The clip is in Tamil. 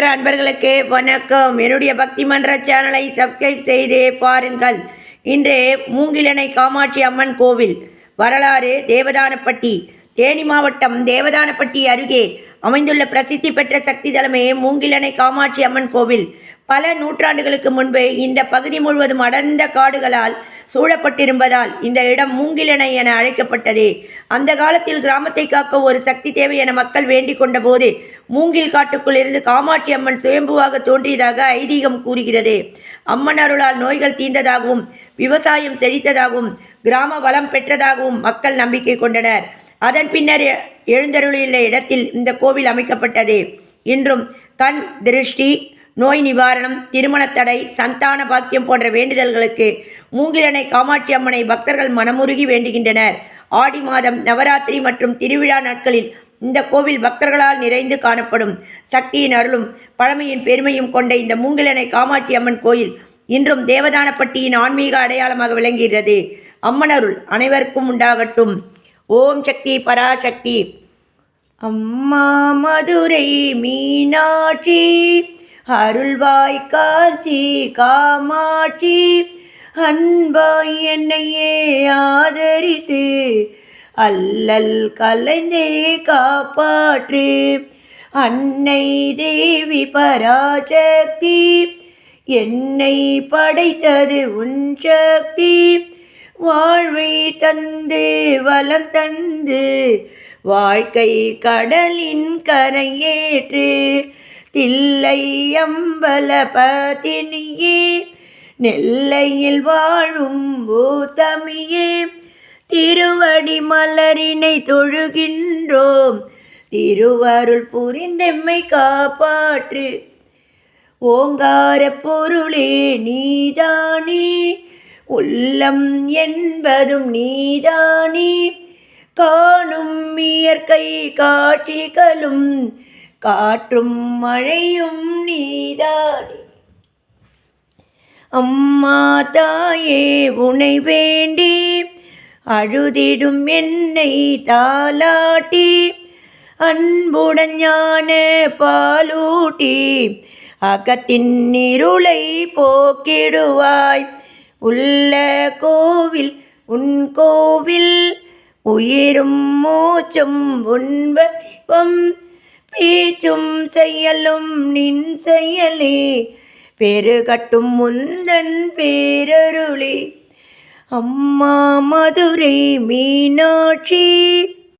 அன்பர்களுக்கு வணக்கம். என்னுடைய பக்தி மன்ற சேனலை சப்ஸ்கிரைப் செய்து பாருங்கள். இன்று மூங்கிலணை காமாட்சி அம்மன் கோவில் வரலாறு. தேவதானப்பட்டி தேனி மாவட்டம் தேவதானப்பட்டி அருகே அமைந்துள்ள பிரசித்தி பெற்ற சக்தி தலமே மூங்கிலணை காமாட்சி அம்மன் கோவில். பல நூற்றாண்டுகளுக்கு முன்பு இந்த பகுதி முழுவதும் அடர்ந்த காடுகளால் சூழப்பட்டிருப்பதால் இந்த இடம் மூங்கிலணை என அழைக்கப்பட்டது. அந்த காலத்தில் கிராமத்தை காக்க ஒரு சக்தி தேவை என மக்கள் வேண்டிக் கொண்ட போது மூங்கில் காட்டுக்குள் இருந்து காமாட்சி அம்மன் சுயம்புவாக தோன்றியதாக ஐதீகம் கூறுகிறது. அம்மன் அருளால் நோய்கள் தீர்ந்ததாகவும் விவசாயம் செழித்ததாகவும் கிராம வளம் பெற்றதாகவும் மக்கள் நம்பிக்கை கொண்டனர். அதன் பின்னர் எழுந்தருளியுள்ள இடத்தில் இந்த கோவில் அமைக்கப்பட்டது. இன்றும் கண் திருஷ்டி, நோய் நிவாரணம், திருமண தடை, சந்தான பாக்கியம் போன்ற வேண்டுதல்களுக்கு மூங்கிலணை காமாட்சி அம்மனை பக்தர்கள் மனமுருகி வேண்டுகின்றனர். ஆடி மாதம் நவராத்திரி மற்றும் திருவிழா நாட்களில் இந்த கோவில் பக்தர்களால் நிறைந்து காணப்படும். சக்தியின் அருளும் பழமையின் பெருமையும் கொண்ட இந்த மூங்கிலணை காமாட்சி அம்மன் கோயில் இன்றும் தேவதானப்பட்டியின் ஆன்மீக அடையாளமாக விளங்குகிறது. அம்மன் அருள் அனைவருக்கும் உண்டாகட்டும். ஓம் சக்தி பராசக்தி. அம்மா மதுரை மீனாட்சி, அருள்வாய் காஞ்சி காமாட்சி, அன்பாய் என்னையே ஆதரித்து அல்லல் கலைந்தே காப்பாற்று. அன்னை தேவி பராசக்தி, என்னை படைத்தது உன் சக்தி. வாழ்வை தந்து வளம் தந்து வாழ்க்கை கடலின் கரையேற்று. தில்லை அம்பல பதினியே, நெல்லையில் வாழும் பூதமியே, திருவடி மலரினை தொழுகின்றோம். திருவருள் புரிந்தெம்மை காப்பாற்று. ஓங்கார பொருளே நீதானே, உள்ளம் என்பதும் நீதானே, காணும் இயற்கை காட்சிகளும் காற்றும் மழையும் நீதானே. அம்மா தாயே உனை வேண்டி அழுதிடும் என்னை தாலாட்டி, அன்புடன் ஞான பாலூட்டி அகத்தின் இருளை போக்கிடுவாய். உள்ள கோவில் உன் கோவில், உயிரும் மூச்சும் உன்பம், பேச்சும் செயலும் நின் செயலே, பெருகட்டும் முந்தன் பேரருளே. அம்மா மதுரை மீனாட்சி.